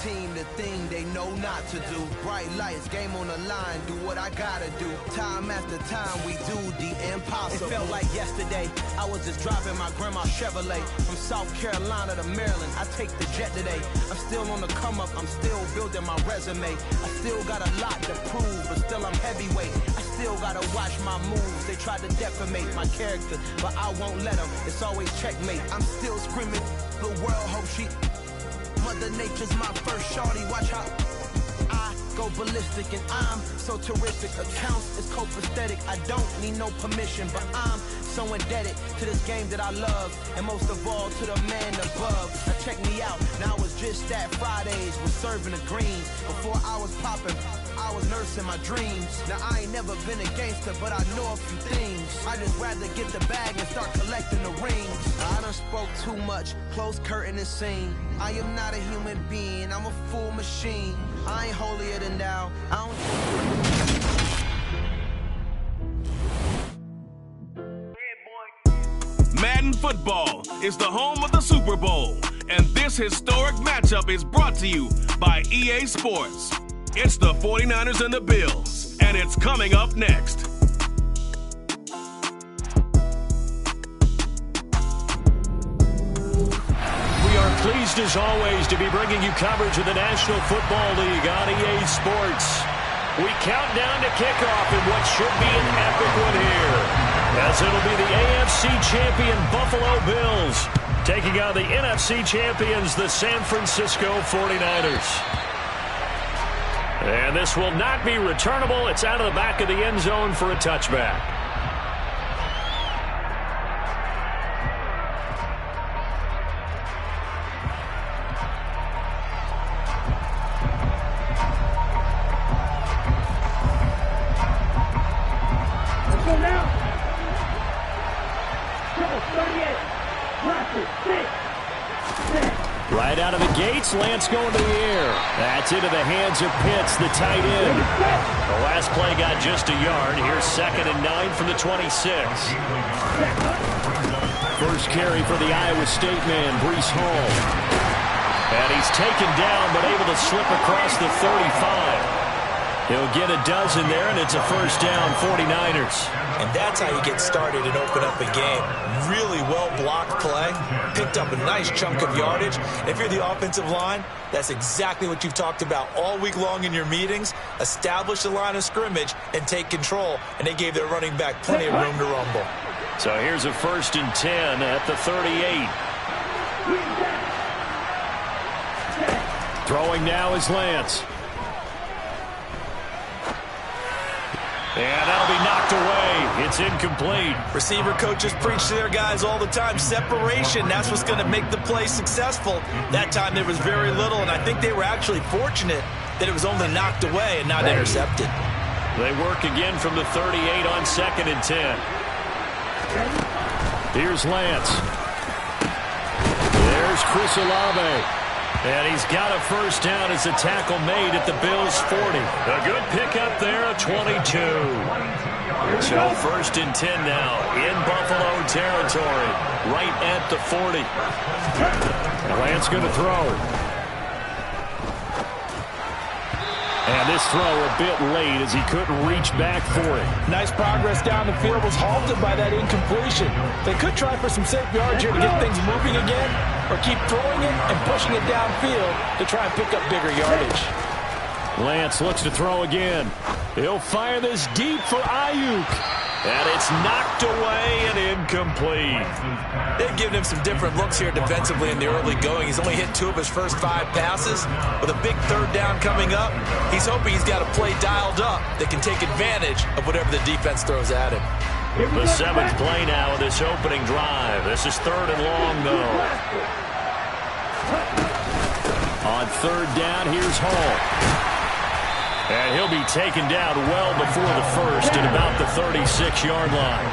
team the thing they know not to do. Bright lights, game on the line, do what I gotta do. Time after time we do the impossible. It felt like yesterday, I was just driving my grandma's Chevrolet from South Carolina to Maryland. I take the jet today. I'm still on the come up, I'm still building my resume. I still got a lot to prove, but still I'm heavyweight. I still gotta watch my moves. They tried to defamate my character, but I won't let them. It's always checkmate. I'm still screaming, the world hope she. Mother Nature's my first shorty. Watch how I go ballistic, and I'm so terrific. Accounts is copacetic. I don't need no permission, but I'm so indebted to this game that I love, and most of all to the man above. Now check me out. Now it's just that Fridays was serving the greens. Before I was popping, I was nursing my dreams. Now I ain't never been a gangster, but I know a few things. I just rather get the bag and start collecting the rings. I done spoke too much, close curtain and scene. I am not a human being, I'm a full machine. I ain't holier than thou. I don't... Madden Football is the home of the Super Bowl, and this historic matchup is brought to you by EA Sports. It's the 49ers and the Bills, and it's coming up next. We are pleased as always to be bringing you coverage of the National Football League on EA Sports. We count down to kickoff in what should be an epic one here, as it'll be the AFC champion Buffalo Bills taking on the NFC champions, the San Francisco 49ers. And this will not be returnable. It's out of the back of the end zone for a touchback. Let's go now. Triple 38. Classic 6. Right out of the gates, Lance going to the air. That's into the hands of Pitts, the tight end. The last play got just a yard. Here's 2nd and 9 from the 26. First carry for the Iowa State man, Breece Hall. And he's taken down, but able to slip across the 35. He'll get a dozen there, and it's a first down, 49ers. And that's how you get started and open up a game. Really well-blocked play, picked up a nice chunk of yardage. If you're the offensive line, that's exactly what you've talked about all week long in your meetings. Establish the line of scrimmage and take control, and they gave their running back plenty of room to rumble. So here's a 1st and 10 at the 38. Throwing now is Lance. And that'll be knocked away. It's incomplete. Receiver coaches preach to their guys all the time. Separation, that's what's going to make the play successful. That time there was very little, and I think they were actually fortunate that it was only knocked away and not intercepted. They work again from the 38 on 2nd and 10. Here's Lance. There's Chris Olave. And he's got a first down as a tackle made at the Bills' 40. A good pickup there, a 22. So 1st and 10 now in Buffalo territory, right at the 40. Lance going to throw. And this throw a bit late as he couldn't reach back for it. Nice progress down the field, was halted by that incompletion. They could try for some safe yards here to get things moving again, or keep throwing it and pushing it downfield to try and pick up bigger yardage. Lance looks to throw again. He'll fire this deep for Ayuk. And it's knocked away and incomplete. They've given him some different looks here defensively in the early going. He's only hit 2 of his first 5 passes. With a big 3rd down coming up, he's hoping he's got a play dialed up that can take advantage of whatever the defense throws at him. The 7th play now of this opening drive. This is 3rd and long, though. On 3rd down, here's Hall. And he'll be taken down well before the first at about the 36-yard line.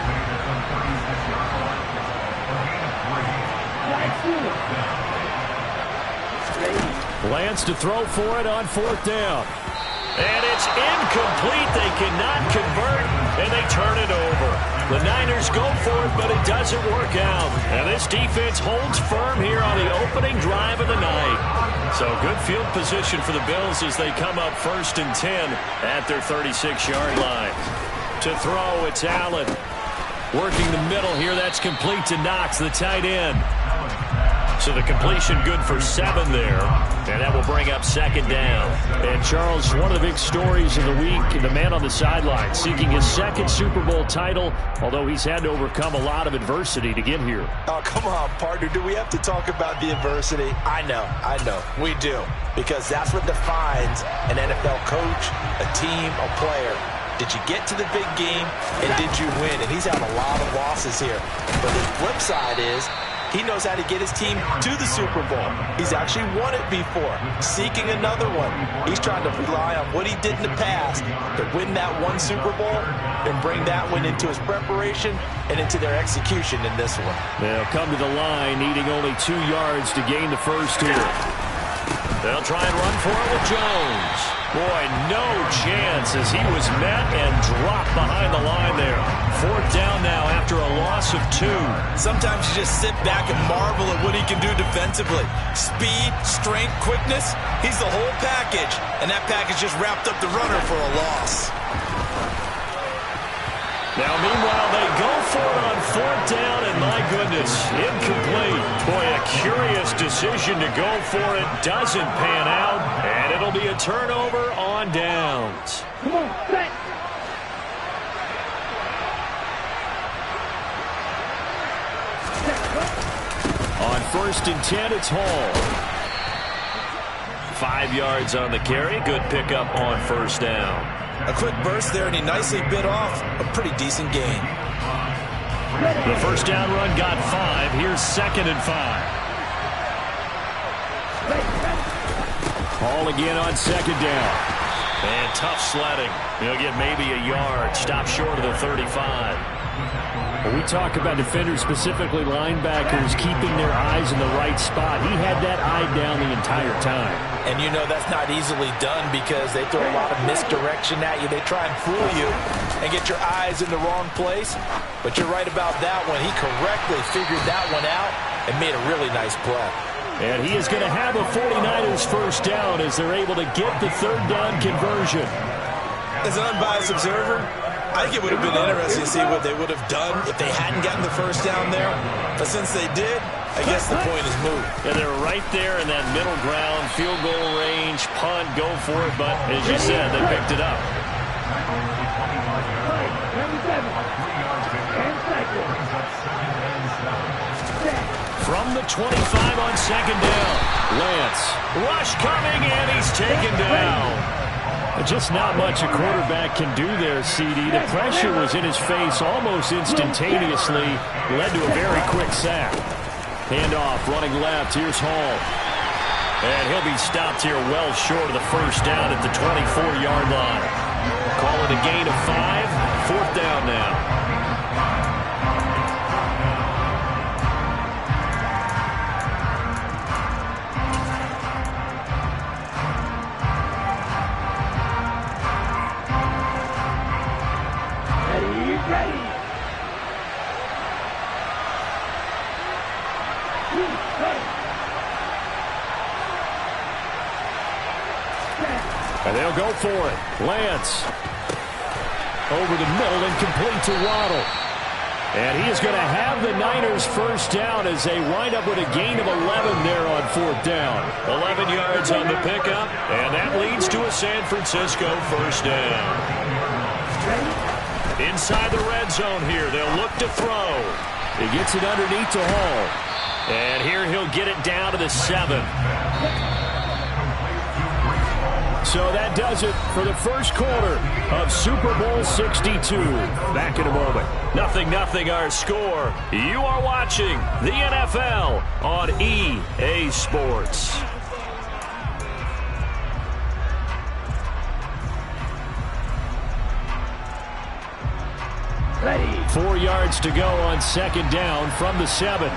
Lance to throw for it on 4th down. And it's incomplete. They cannot convert. and they turn it over. The Niners go for it, but it doesn't work out. And this defense holds firm here on the opening drive of the night. So good field position for the Bills as they come up 1st and 10 at their 36-yard line. To throw, it's Allen. Working the middle here, that's complete to Knox, the tight end. So the completion good for 7 there, and that will bring up 2nd down. And Charles, one of the big stories of the week, the man on the sideline seeking his 2nd Super Bowl title, although he's had to overcome a lot of adversity to get here. Oh, come on, partner. Do we have to talk about the adversity? I know. We do. Because that's what defines an NFL coach, a team, a player. Did you get to the big game, and did you win? And he's had a lot of losses here. But the flip side is he knows how to get his team to the Super Bowl. He's actually won it before, seeking another one. He's trying to rely on what he did in the past to win that one Super Bowl and bring that one into his preparation and into their execution in this one. They'll come to the line, needing only 2 yards to gain the first here. They'll try and run for it with Jones. Boy, no chance as he was met and dropped behind the line there. 4th down now after a loss of 2. Sometimes you just sit back and marvel at what he can do defensively. Speed, strength, quickness, he's the whole package. And that package just wrapped up the runner for a loss. Now, meanwhile, they go for it on 4th down, and my goodness, incomplete. Boy, a curious decision to go for it. Doesn't pan out, and it'll be a turnover on downs. Come on, set. On 1st and 10, it's Hall. 5 yards on the carry. Good pickup on 1st down. A quick burst there, and he nicely bit off a pretty decent gain. The 1st down run got 5. Here's 2nd and 5. Hall again on 2nd down. And tough sledding. He'll get maybe a yard. Stop short of the 35. When we talk about defenders, specifically linebackers, keeping their eyes in the right spot, he had that eye down the entire time. And you know that's not easily done because they throw a lot of misdirection at you. They try and fool you and get your eyes in the wrong place. But you're right about that one. He correctly figured that one out and made a really nice play. And he is going to have a 49ers 1st down as they're able to get the 3rd down conversion. As an unbiased observer, I think it would have been interesting to see what they would have done if they hadn't gotten the 1st down there. But since they did, I guess the point is moot. Yeah, they're right there in that middle ground, field goal range, punt, go for it. But as you said, they picked it up. From the 25 on 2nd down, Lance. Rush coming, and he's taken down. Just not much a quarterback can do there, CD. The pressure was in his face almost instantaneously. Led to a very quick sack. Handoff, running left. Here's Hall. And he'll be stopped here well short of the 1st down at the 24-yard line. Call it a gain of 5. 4th down now. And they'll go for it. Lance. Over the middle and complete to Waddle. And he is going to have the Niners 1st down as they wind up with a gain of 11 there on 4th down. 11 yards on the pickup, and that leads to a San Francisco 1st down. Inside the red zone here, they'll look to throw. He gets it underneath to Hall. And here he'll get it down to the 7. So that does it for the 1st quarter of Super Bowl 62. Back in a moment. 0-0 our score. You are watching the NFL on EA Sports. Ready. 4 yards to go on 2nd down from the 7.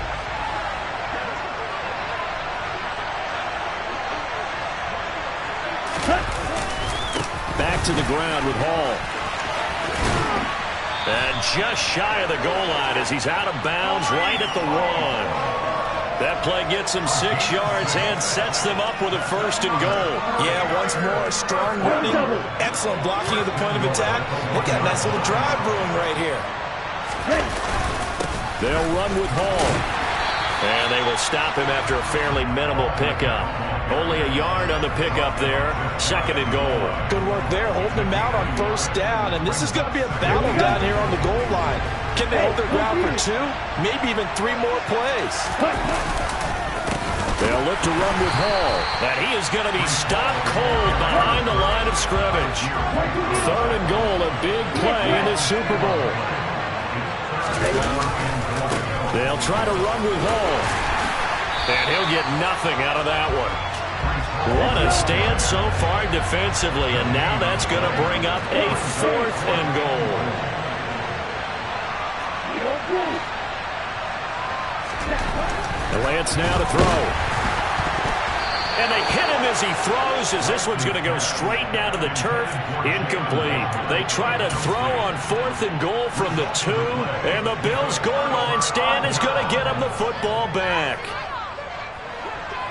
Back to the ground with Hall. And just shy of the goal line as he's out of bounds right at the 1. That play gets him 6 yards and sets them up with a 1st and goal. Yeah, once more, strong running, excellent blocking at the point of attack. Look at that nice little drive brewing right here. They'll run with Hall. And they will stop him after a fairly minimal pickup. Only a yard on the pickup there. 2nd and goal. Good work there, holding him out on 1st down. And this is going to be a battle down here on the goal line. Can they hold their ground for 2? Maybe even 3 more plays. They'll look to run with Hall. And he is going to be stopped cold behind the line of scrimmage. 3rd and goal, a big play in the Super Bowl. They'll try to run with Hall. And he'll get nothing out of that one. What a stand so far defensively. And now that's going to bring up a 4th and goal. Lance now to throw. And they hit him as he throws, as this one's going to go straight down to the turf. Incomplete. They try to throw on 4th and goal from the 2. And the Bills' goal line stand is going to get them the football back.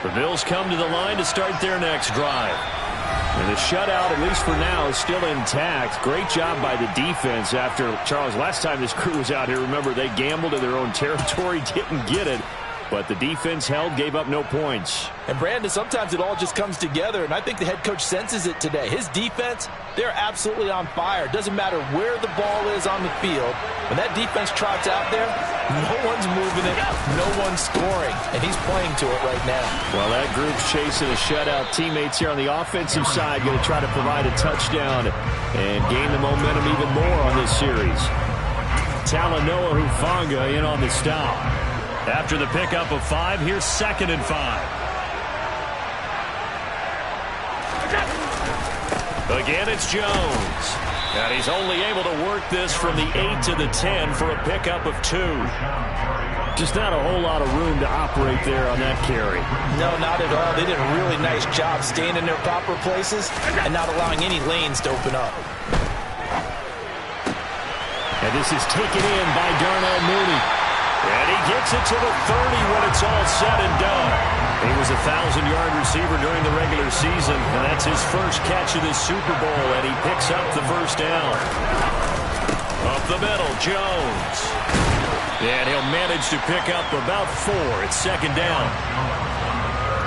The Bills come to the line to start their next drive. And the shutout, at least for now, is still intact. Great job by the defense after, Charles, last time this crew was out here, remember, they gambled in their own territory, didn't get it. But the defense held, gave up no points. And, Brandon, sometimes it all just comes together, and I think the head coach senses it today. His defense, they're absolutely on fire. Doesn't matter where the ball is on the field. When that defense trots out there, no one's moving it, no one's scoring, and he's playing to it right now. Well, that group's chasing a shutout. Teammates here on the offensive side going to try to provide a touchdown and gain the momentum even more on this series. Talanoa Hufanga in on the stop. After the pickup of 5, here's 2nd and 5. Again, it's Jones. And he's only able to work this from the 8 to the 10 for a pickup of 2. Just not a whole lot of room to operate there on that carry. No, not at all. They did a really nice job staying in their proper places and not allowing any lanes to open up. And this is taken in by Darnell Mooney. And he gets it to the 30 when it's all said and done. He was a 1,000-yard receiver during the regular season, and that's his first catch of this Super Bowl, and he picks up the 1st down. Up the middle, Jones. And he'll manage to pick up about 4. It's 2nd down.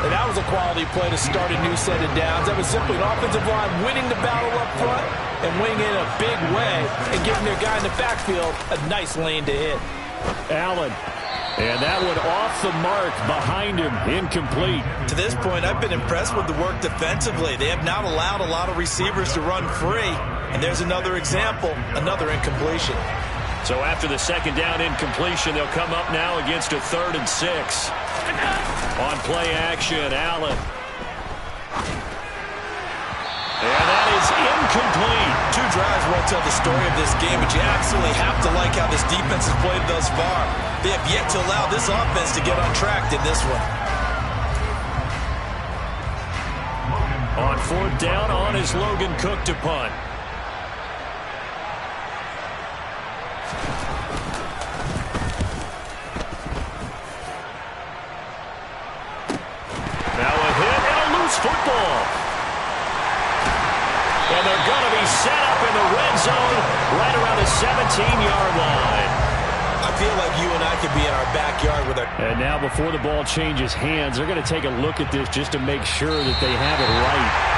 And that was a quality play to start a new set of downs. That was simply an offensive line winning the battle up front and winning it in a big way and giving their guy in the backfield a nice lane to hit. Allen. And that one off the mark behind him. Incomplete. To this point, I've been impressed with the work defensively. They have not allowed a lot of receivers to run free. And there's another example, another incompletion. So after the 2nd down incompletion, they'll come up now against a 3rd and 6. On play action, Allen. And that is incomplete. 2 drives won't tell the story of this game, but you absolutely have to like how this defense has played thus far. They have yet to allow this offense to get on track in this one. On 4th down, on is Logan Cook to punt. Now a hit and a loose football. And they're going to be set up in the red zone right around the 17-yard line. I feel like you and I could be in our backyard with our... And now before the ball changes hands, they're going to take a look at this just to make sure that they have it right.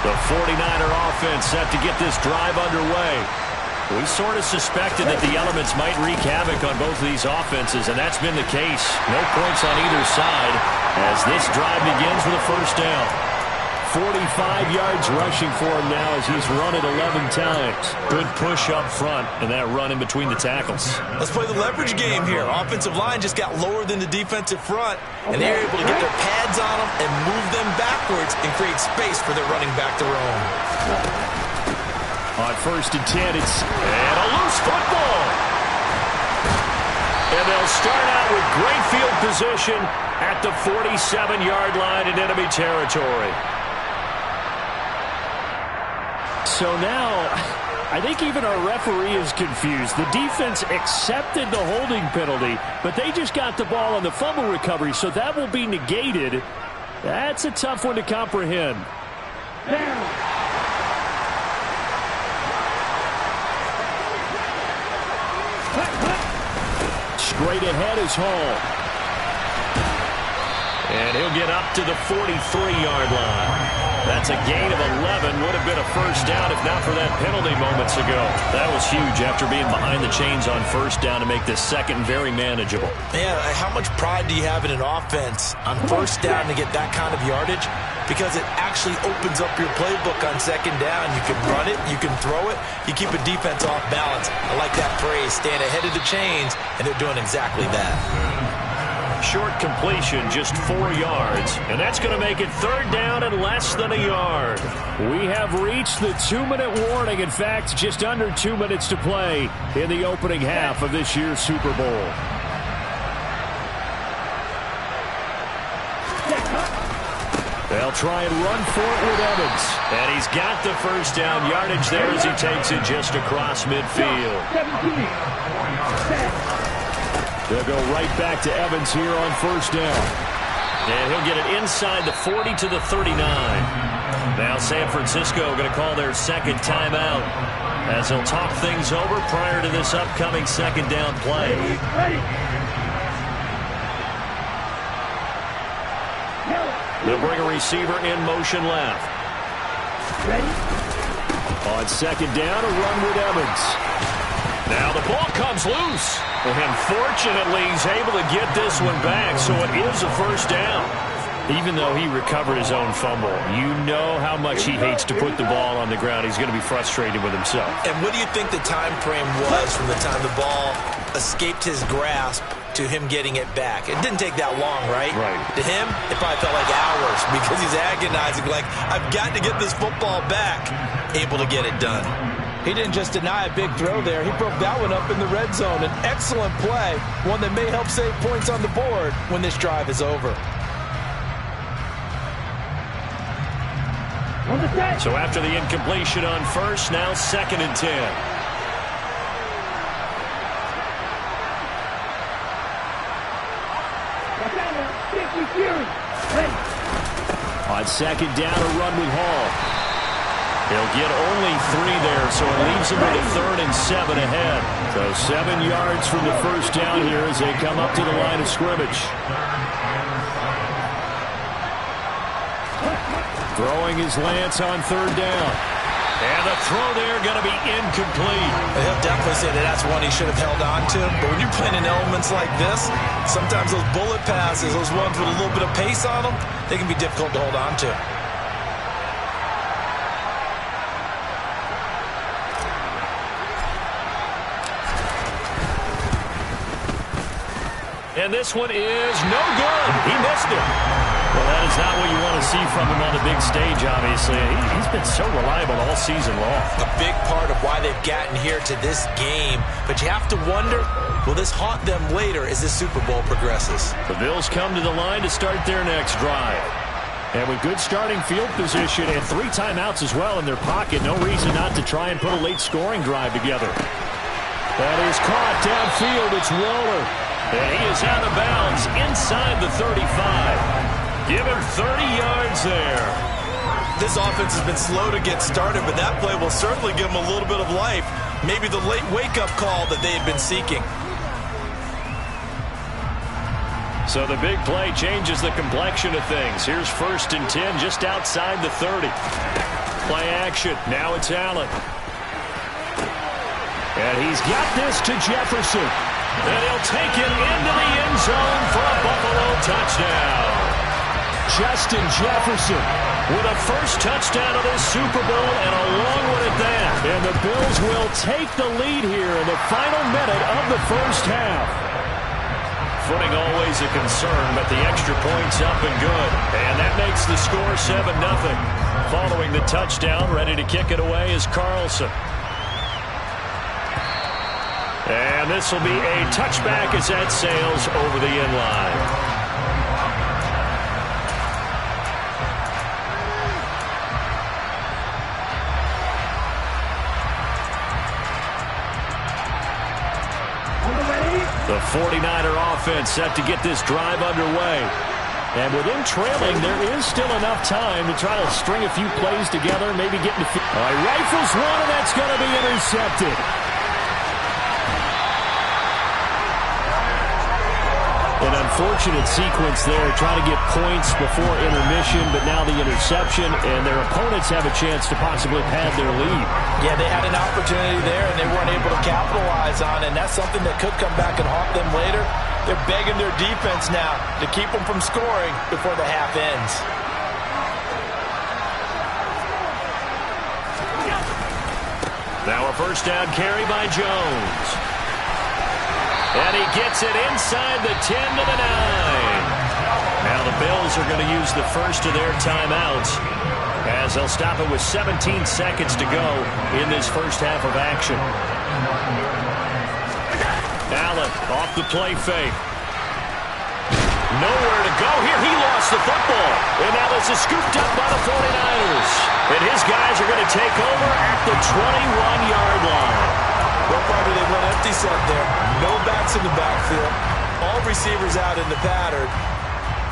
The 49er offense set to get this drive underway. We sort of suspected that the elements might wreak havoc on both of these offenses, and that's been the case. No points on either side as this drive begins with a 1st down. 45 yards rushing for him now as he's run it 11 times. Good push up front and that run in between the tackles. Let's play the leverage game here. Offensive line just got lower than the defensive front, and they're able to get their pads on them and move them backwards and create space for their running back to roam. On 1st and 10, it's a loose football. And they'll start out with great field position at the 47-yard line in enemy territory. So now, I think even our referee is confused. The defense accepted the holding penalty, but they just got the ball on the fumble recovery, so that will be negated. That's a tough one to comprehend. Straight ahead is Hall. And he'll get up to the 43-yard line. That's a gain of 11. Would have been a first down if not for that penalty moments ago. That was huge after being behind the chains on first down to make this second very manageable. Man, how much pride do you have in an offense on first down to get that kind of yardage? Because it actually opens up your playbook on second down. You can run it, you can throw it, you keep a defense off balance. I like that phrase, staying ahead of the chains, and they're doing exactly that. Short completion, just 4 yards, and that's going to make it third down and less than a yard. We have reached the 2-minute warning. In fact, just under 2 minutes to play in the opening half of this year's Super Bowl. They'll try and run for it with Evans. And he's got the first down yardage there as he takes it just across midfield. They'll go right back to Evans here on first down. And he'll get it inside the 40 to the 39. Now San Francisco going to call their second timeout as they'll talk things over prior to this upcoming second down play. They'll bring a receiver in motion left. On second down, a run with Evans. Now the ball comes loose. And fortunately, he's able to get this one back, so it is a first down. Even though he recovered his own fumble, you know how much he hates to put the ball on the ground. He's going to be frustrated with himself. And what do you think the time frame was from the time the ball escaped his grasp to him getting it back? It didn't take that long, right? Right. To him, it probably felt like hours because he's agonizing, like, I've got to get this football back. Able to get it done. He didn't just deny a big throw there. He broke that one up in the red zone. An excellent play, one that may help save points on the board when this drive is over. So after the incompletion on first, now second and 10. On second down, a run with Hall. He'll get only 3 there, so it leaves him with a 3rd and 7 ahead. So 7 yards from the first down here as they come up to the line of scrimmage. Throwing his Lance on third down. And the throw there going to be incomplete. He'll definitely say that that's one he should have held on to. But when you're playing in elements like this, sometimes those bullet passes, those ones with a little bit of pace on them, they can be difficult to hold on to. And this one is no good. He missed it. Well, that is not what you want to see from him on the big stage, obviously. He's been so reliable all season long. A big part of why they've gotten here to this game. But you have to wonder, will this haunt them later as this Super Bowl progresses? The Bills come to the line to start their next drive. And with good starting field position and 3 timeouts as well in their pocket, no reason not to try and put a late scoring drive together. That is caught downfield. It's Waller. And he is out of bounds inside the 35. Give him 30 yards there. This offense has been slow to get started, but that play will certainly give them a little bit of life. Maybe the late wake-up call that they had been seeking. So the big play changes the complexion of things. Here's 1st and 10 just outside the 30. Play action. Now it's Allen. And he's got this to Jefferson. And he'll take it into the end zone for a Buffalo touchdown. Justin Jefferson with a first touchdown of this Super Bowl and a long one at that. And the Bills will take the lead here in the final minute of the first half. Footing always a concern, but the extra point's up and good. And that makes the score 7-0. following the touchdown. Ready to kick it away is Carlson. And this will be a touchback as that sails over the end line. The 49er offense set to get this drive underway. And with them trailing, there is still enough time to try to string a few plays together, maybe get into... rifles one, and that's going to be intercepted. An unfortunate sequence there, trying to get points before intermission, but now the interception, and their opponents have a chance to possibly pad their lead. Yeah, they had an opportunity there, and they weren't able to capitalize on it, and that's something that could come back and haunt them later. They're begging their defense now to keep them from scoring before the half ends. Now a first down carry by Jones. And he gets it inside the 10 to the 9. Now the Bills are going to use the first of their timeouts as they'll stop it with 17 seconds to go in this first half of action. Allen off the play fake. Nowhere to go here. He lost the football. And now this is scooped up by the 49ers. And his guys are going to take over at the 21-yard line. Well, Parker, they went empty set there. No backs in the backfield. All receivers out in the pattern.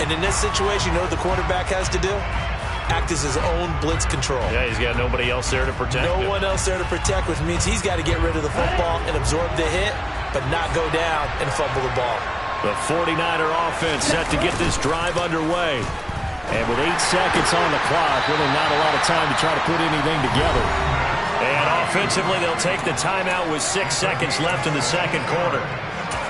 And in this situation, you know what the quarterback has to do? Act as his own blitz control. Yeah, he's got nobody else there to protect him. No one else there to protect, which means he's got to get rid of the football and absorb the hit, but not go down and fumble the ball. The 49er offense set to get this drive underway. And with 8 seconds on the clock, really not a lot of time to try to put anything together. And offensively, they'll take the timeout with 6 seconds left in the second quarter.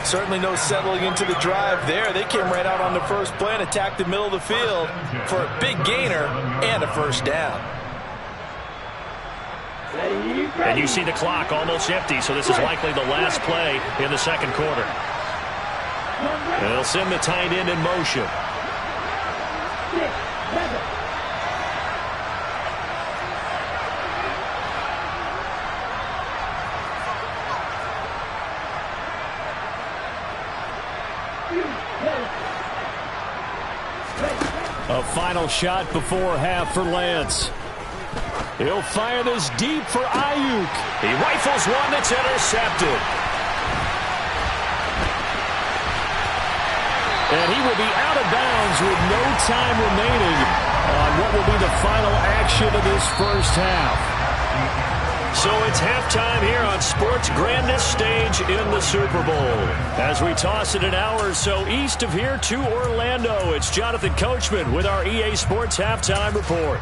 Certainly no settling into the drive there. They came right out on the first play and attacked the middle of the field for a big gainer and a first down. And you see the clock almost empty, so this is likely the last play in the second quarter. And they'll send the tight end in motion. A final shot before half for Lance. He'll fire this deep for Ayuk. He rifles one that's intercepted. And he will be out of bounds with no time remaining on what will be the final action of this first half. So it's halftime here on sports' grandest stage in the Super Bowl. As we toss it an hour or so east of here to Orlando, it's Jonathan Coachman with our EA Sports Halftime Report.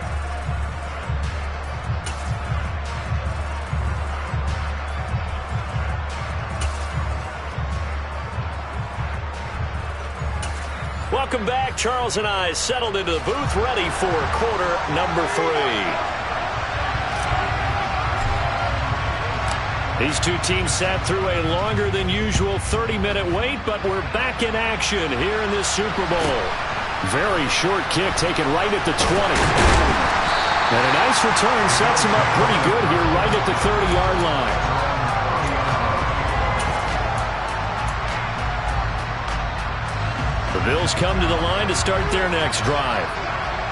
Welcome back. Charles and I settled into the booth, ready for quarter number 3. These two teams sat through a longer than usual 30-minute wait, but we're back in action here in this Super Bowl. Very short kick taken right at the 20. And a nice return sets him up pretty good here right at the 30-yard line. The Bills come to the line to start their next drive.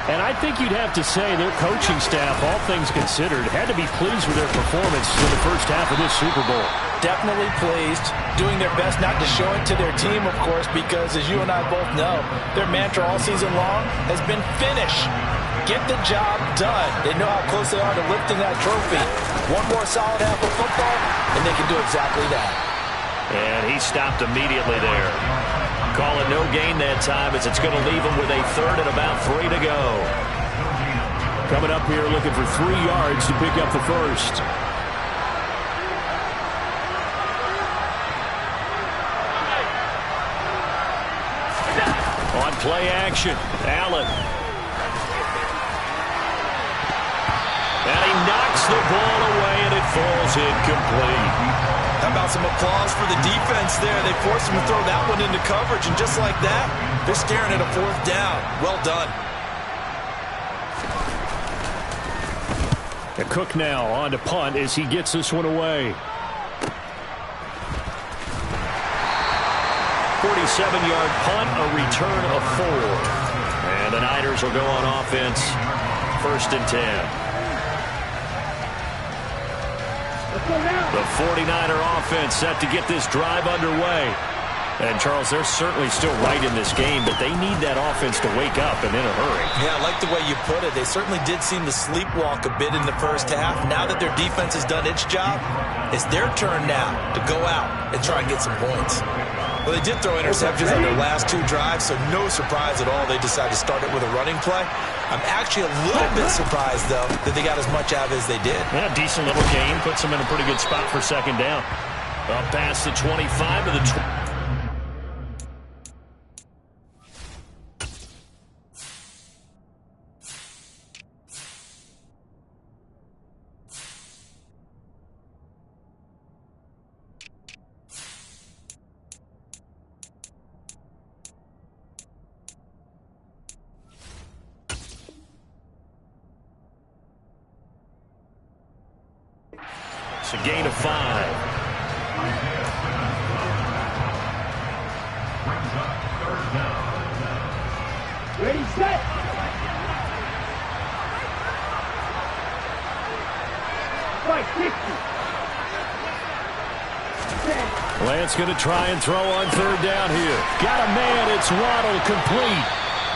And I think you'd have to say their coaching staff, all things considered, had to be pleased with their performance in the first half of this Super Bowl. Definitely pleased, doing their best not to show it to their team, of course, because as you and I both know, their mantra all season long has been finish. Get the job done. They know how close they are to lifting that trophy. One more solid half of football, and they can do exactly that. And he stopped immediately there. Call it no gain that time as it's going to leave him with a third and about 3 to go. Coming up here looking for 3 yards to pick up the first. On play action, Allen. And he knocks the ball away and it falls incomplete. How about some applause for the defense there? They forced him to throw that one into coverage, and just like that, they're staring at a 4th down. Well done. Cook now on to punt as he gets this one away. 47-yard punt, a return of 4. And the Niners will go on offense, 1st and 10. The 49er offense set to get this drive underway. And, Charles, they're certainly still right in this game, but they need that offense to wake up and in a hurry. Yeah, I like the way you put it. They certainly did seem to sleepwalk a bit in the first half. Now that their defense has done its job, it's their turn now to go out and try and get some points. Well, they did throw interceptions on their last 2 drives, so no surprise at all they decided to start it with a running play. I'm actually a little bit surprised, though, that they got as much out of it as they did. Yeah, decent little gain. Puts them in a pretty good spot for 2nd down. Up past the 25 to the 20. It's a gain of 5. Ready, set. Fight, 60. Lance going to try and throw on 3rd down here. Got a man. It's Waddle, complete.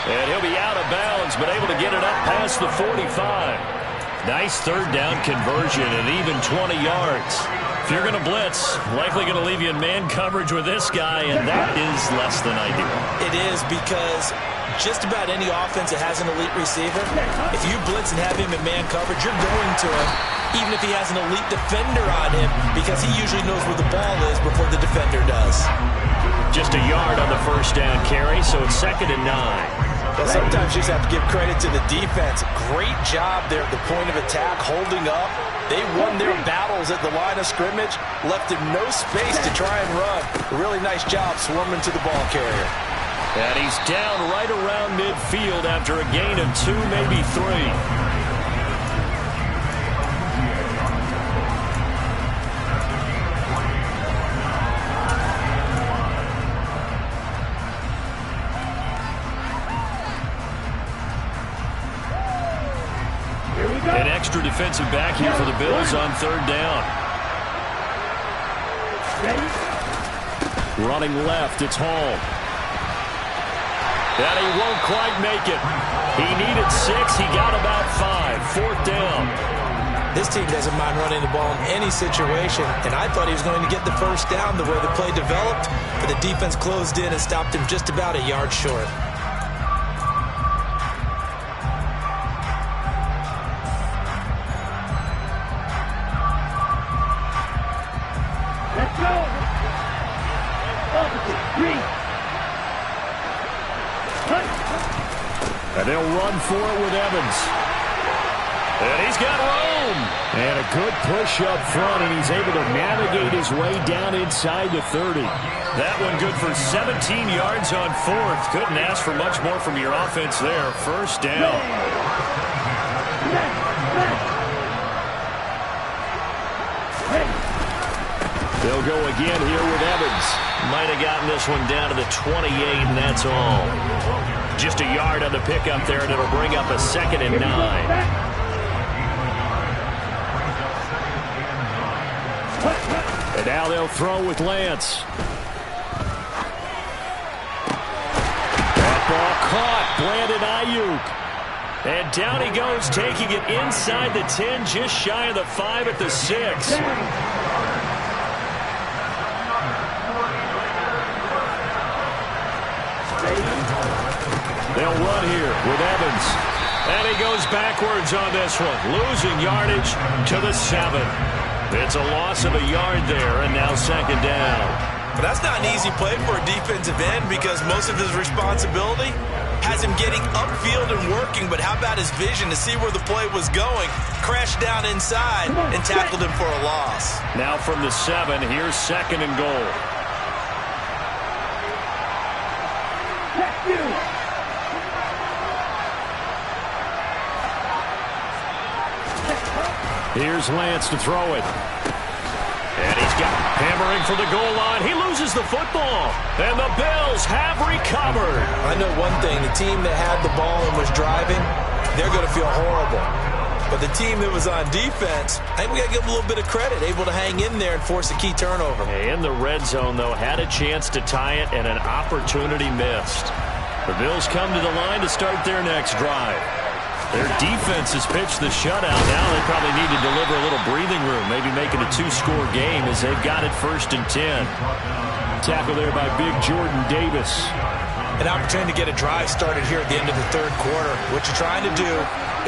And he'll be out of bounds, but able to get it up past the 45. Nice 3rd down conversion and even 20 yards. If you're going to blitz, likely going to leave you in man coverage with this guy, and that is less than ideal. It is, because just about any offense that has an elite receiver, if you blitz and have him in man coverage, you're going to him, even if he has an elite defender on him, because he usually knows where the ball is before the defender does. Just a yard on the 1st down carry, so it's 2nd and 9. Well, sometimes you just have to give credit to the defense. Great job there at the point of attack, holding up. They won their battles at the line of scrimmage, left him no space to try and run. A really nice job swarming to the ball carrier. And he's down right around midfield after a gain of 2, maybe 3. An extra defensive back here for the Bills on 3rd down. Running left, it's Hall. And he won't quite make it. He needed 6, he got about 5. 4th down. This team doesn't mind running the ball in any situation, and I thought he was going to get the 1st down the way the play developed, but the defense closed in and stopped him just about a yard short. And they'll run for it with Evans. And he's got room. And a good push up front, and he's able to navigate his way down inside the 30. That one good for 17 yards on 4th. Couldn't ask for much more from your offense there. 1st down. They'll go again here with Evans. Might have gotten this one down to the 28, and that's all. Just a yard on the pickup there, and it'll bring up a 2nd and 9. And now they'll throw with Lance. That ball caught. Brandon Ayuk. And down he goes, taking it inside the 10, just shy of the 5 at the 6. They'll run here with Evans. And he goes backwards on this one, losing yardage to the 7. It's a loss of a yard there, and now 2nd down. But that's not an easy play for a defensive end, because most of his responsibility has him getting upfield and working, but how about his vision to see where the play was going? Crashed down inside and tackled him for a loss. Now from the 7, here's 2nd and goal. Here's Lance to throw it. And he's got hammering for the goal line. He loses the football. And the Bills have recovered. I know one thing. The team that had the ball and was driving, they're going to feel horrible. But the team that was on defense, I think we got to give them a little bit of credit, able to hang in there and force a key turnover. In the red zone, though, had a chance to tie it and an opportunity missed. The Bills come to the line to start their next drive. Their defense has pitched the shutout. Now they probably need to deliver a little breathing room, maybe make it a 2-score game as they've got it 1st and 10. Tackle there by big Jordan Davis. An opportunity to get a drive started here at the end of the 3rd quarter. What you're trying to do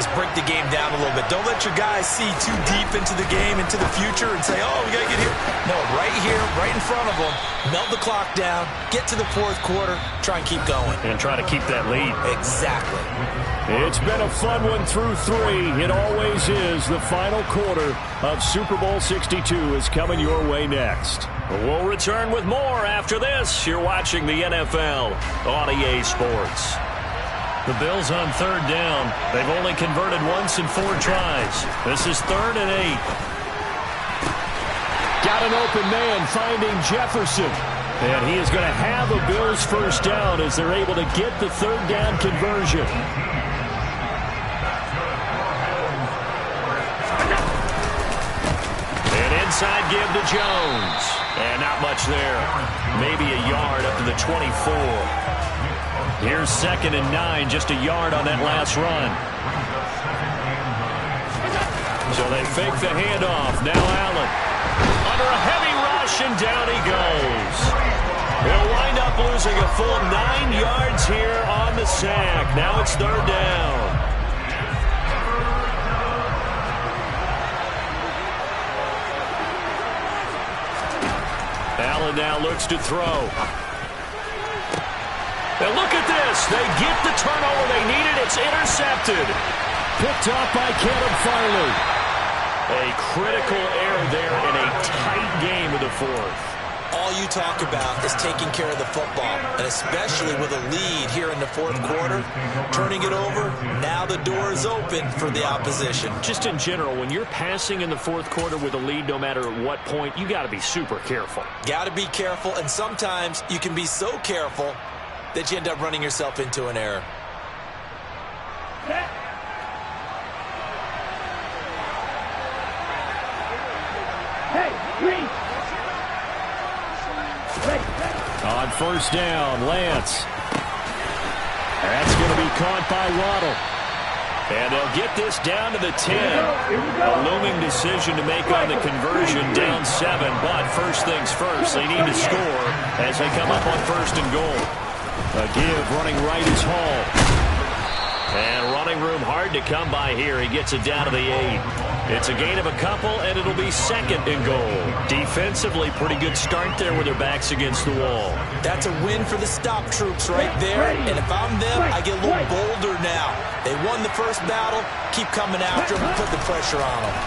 is break the game down a little bit. Don't let your guys see too deep into the game, into the future, and say, oh, we got to get here. No, right here, right in front of them, melt the clock down, get to the 4th quarter, try and keep going. And try to keep that lead. Exactly. It's been a fun one through 3. It always is. The final quarter of Super Bowl 62 is coming your way next. We'll return with more after this. You're watching the NFL on EA Sports. The Bills on 3rd down. They've only converted once in 4 tries. This is 3rd and 8. Got an open man finding Jefferson. And he is going to have a Bills 1st down as they're able to get the 3rd down conversion. An inside give to Jones. And not much there. Maybe a yard up to the 24. Here's 2nd and 9, just a yard on that last run. So they fake the handoff. Now Allen under a heavy rush, and down he goes. He'll wind up losing a full 9 yards here on the sack. Now it's 3rd down. Allen now looks to throw. And look at this. They get the turnover they needed. It's intercepted. Picked off by Caleb Farley. A critical error there in a tight game of the 4th. All you talk about is taking care of the football, and especially with a lead here in the 4th quarter, turning it over, now the door is open for the opposition. Just in general, when you're passing in the 4th quarter with a lead, no matter at what point, you got to be super careful. Got to be careful, and sometimes you can be so careful that you end up running yourself into an error. Hey, Green. On 1st down, Lance. That's going to be caught by Waddle. And they'll get this down to the 10. A looming decision to make on the conversion, down 7. But first things first, they need to score as they come up on 1st and goal. A give running right is Hall. And running room hard to come by here. He gets it down to the 8. It's a gain of a couple, and it'll be 2nd and goal. Defensively, pretty good start there with their backs against the wall. That's a win for the stop troops right there. And if I'm them, I get a little bolder now. They won the first battle. Keep coming after them and put the pressure on them.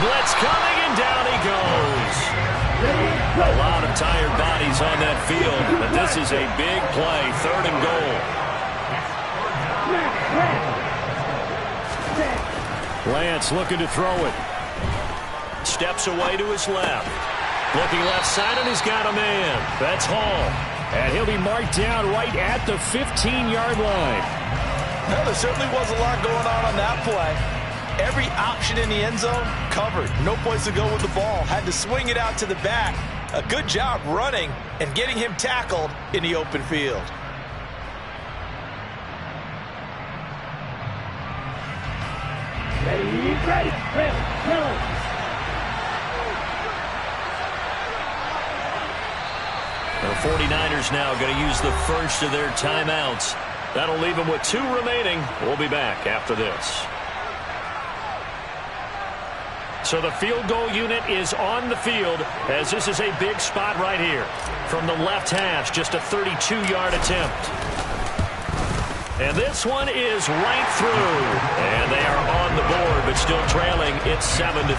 Blitz coming, and down he goes. A lot of tired bodies on that field, but this is a big play. 3rd and goal. Lance looking to throw it. Steps away to his left. Looking left side, and he's got a man. That's Hall. And he'll be marked down right at the 15-yard line. Well, there certainly was a lot going on that play. Every option in the end zone covered. No place to go with the ball. Had to swing it out to the back. A good job running and getting him tackled in the open field. Ready. The 49ers now going to use the first of their timeouts. That'll leave them with 2 remaining. We'll be back after this. So the field goal unit is on the field as this is a big spot right here. From the left hash, just a 32-yard attempt. And this one is right through. And they are on the board, but still trailing. It's 7-3.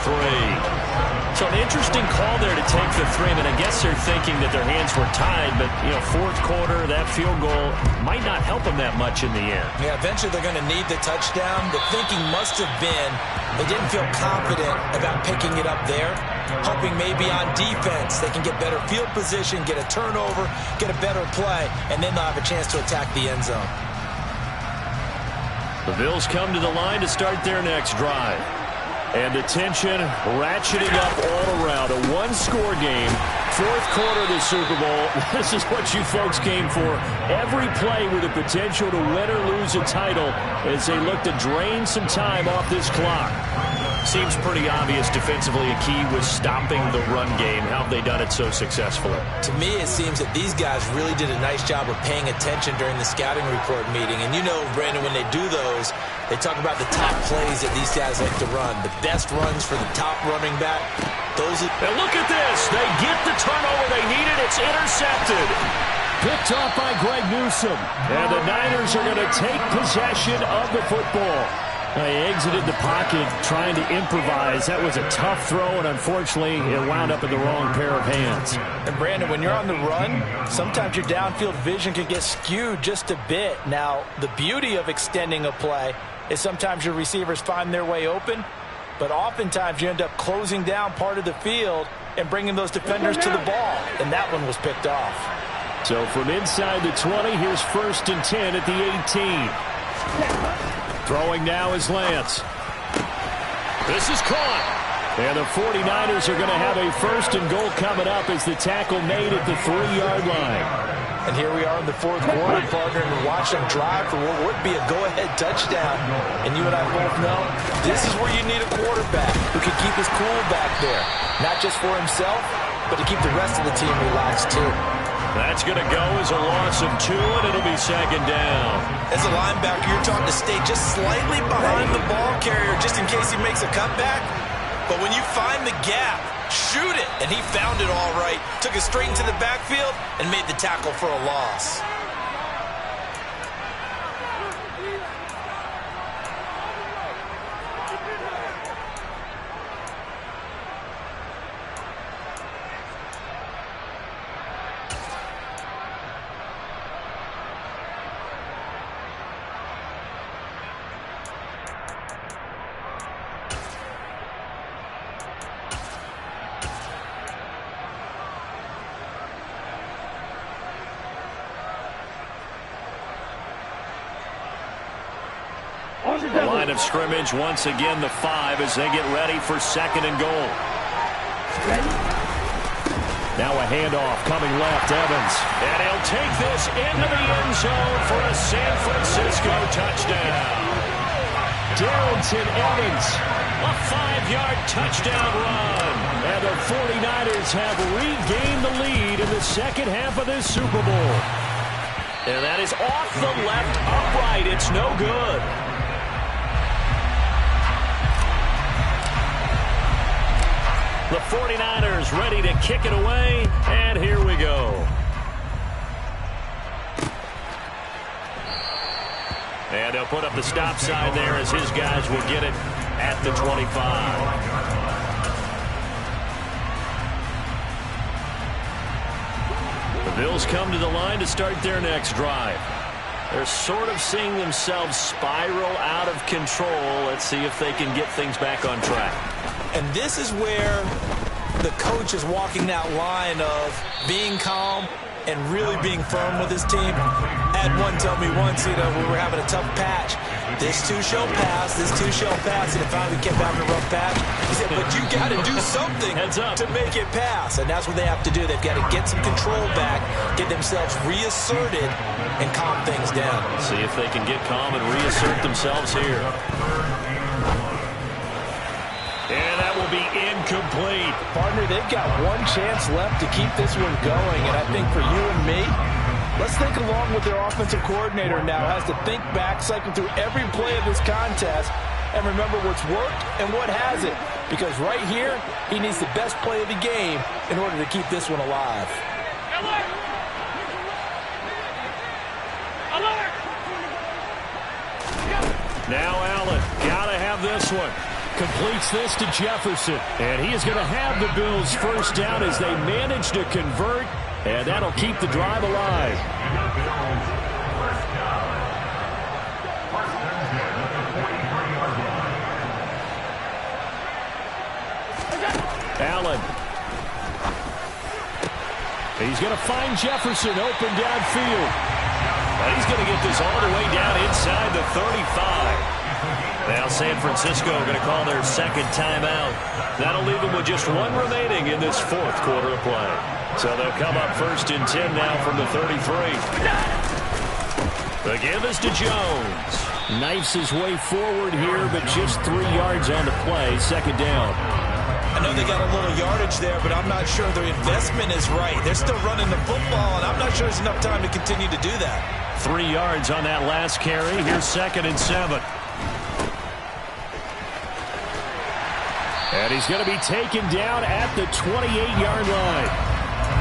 So an interesting call there to take the 3. I guess they're thinking that their hands were tied, but, fourth quarter, that field goal might not help them that much in the end. Yeah, eventually they're going to need the touchdown. The thinking must have been they didn't feel confident about picking it up there, hoping maybe on defense they can get better field position, get a turnover, get a better play, and then they'll have a chance to attack the end zone. The Bills come to the line to start their next drive. And the tension ratcheting up all around. A one-score game. Fourth quarter of the Super Bowl. This is what you folks came for. Every play with the potential to win or lose a title as they look to drain some time off this clock. Seems pretty obvious defensively a key was stopping the run game. How have they done it so successfully? To me, it seems that these guys really did a nice job of paying attention during the scouting report meeting. And Brandon, when they do those, they talk about the top plays that these guys like to run. The best runs for the top running back. And look at this. They get the turnover they needed. It's intercepted. Picked off by Greg Newsome. And the Niners are going to take possession of the football. They exited the pocket trying to improvise. That was a tough throw, and unfortunately, it wound up in the wrong pair of hands. And Brandon, when you're on the run, sometimes your downfield vision can get skewed just a bit. Now, the beauty of extending a play is sometimes your receivers find their way open, but oftentimes you end up closing down part of the field and bringing those defenders to the ball, and that one was picked off. So from inside the 20, here's 1st and 10 at the 18. Throwing now is Lance. This is caught. And the 49ers are going to have a 1st and goal coming up as the tackle made at the 3-yard line. And here we are in the fourth quarter, partner, and watch them drive for what would be a go-ahead touchdown. And you and I both know this is where you need a quarterback who can keep his cool back there. Not just for himself, but to keep the rest of the team relaxed too. That's going to go as a loss of 2, and it'll be 2nd down. As a linebacker, you're taught to stay just slightly behind the ball carrier just in case he makes a cutback. But when you find the gap, shoot it. And he found it all right. Took it straight into the backfield and made the tackle for a loss. The line of scrimmage once again the 5 as they get ready for 2nd and goal. Now a handoff coming left, Evans. And he'll take this into the end zone for a San Francisco touchdown. Darrynton Evans, a 5-yard touchdown run. And the 49ers have regained the lead in the second half of this Super Bowl. And that is off the left upright. It's no good. The 49ers ready to kick it away, and here we go. And they'll put up the stop sign there as his guys will get it at the 25. The Bills come to the line to start their next drive. They're sort of seeing themselves spiral out of control. Let's see if they can get things back on track. And this is where the coach is walking that line of being calm and really being firm with his team. Had one tell me once, we were having a tough patch. This too shall pass, this too shall pass. And it finally kept having a rough patch. He said, but you got to do something to make it pass. And that's what they have to do. They've got to get some control back, get themselves reasserted, and calm things down. See if they can get calm and reassert themselves here. And that will be incomplete. Partner, they've got one chance left to keep this one going. And I think for you and me, let's think along with their offensive coordinator now. Has to think back, cycle through every play of this contest, and remember what's worked and what hasn't. Because right here, he needs the best play of the game in order to keep this one alive. Now Allen, gotta have this one. completes this to Jefferson. And he is going to have the Bills first down as they manage to convert. And that'll keep the drive alive. Allen. He's going to find Jefferson open downfield. And he's going to get this all the way down inside the 35. Now San Francisco going to call their second timeout. That'll leave them with just one remaining in this fourth quarter of play. So they'll come up first and 10 now from the 33. The give is to Jones. Knifes his way forward here, but just 3 yards on the play. Second down. I know they got a little yardage there, but I'm not sure their investment is right. They're still running the football, and I'm not sure there's enough time to continue to do that. 3 yards on that last carry. Here's 2nd and 7. And he's going to be taken down at the 28-yard line.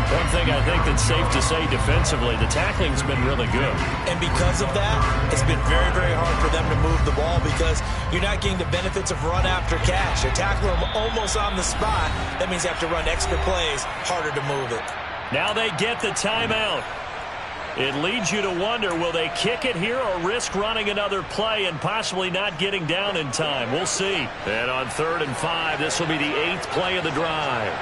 One thing I think that's safe to say defensively, the tackling's been really good. And because of that, it's been very, very hard for them to move the ball because you're not getting the benefits of run after catch. You tackle them almost on the spot. That means you have to run extra plays, harder to move it. Now they get the timeout. It leads you to wonder, will they kick it here or risk running another play and possibly not getting down in time? We'll see. And on 3rd and 5, this will be the 8th play of the drive.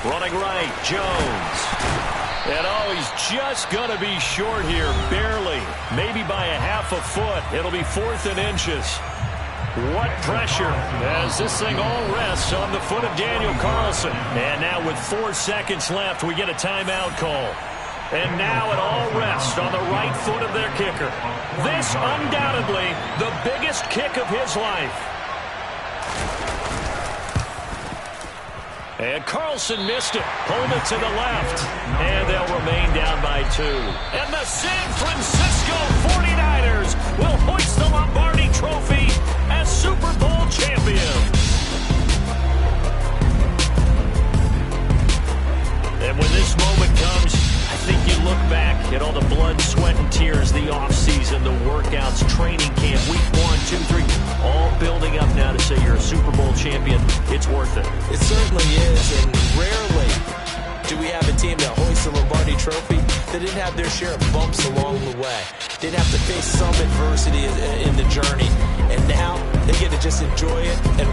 Running right, Jones. And he's just going to be short here, barely. Maybe by a half a foot. It'll be 4th and inches. What pressure as this thing all rests on the foot of Daniel Carlson. And now with 4 seconds left, we get a timeout call. And now it all rests on the right foot of their kicker. This undoubtedly the biggest kick of his life. And Carlson missed it. Pulled it to the left. And they'll remain down by 2. And the San Francisco 49ers will hoist the Lombardi Trophy as Super Bowl champions. And when this moment comes, I think you look back at all the blood, sweat, and tears, the offseason, the workouts, training camp, week 1, 2, 3, all building up now to say you're a Super Bowl champion. It's worth it. It certainly is, and rarely do we have a team that hoists the Lombardi Trophy that didn't have their share of bumps along the way. Didn't have to face some adversity in the journey. And now they get to just enjoy it and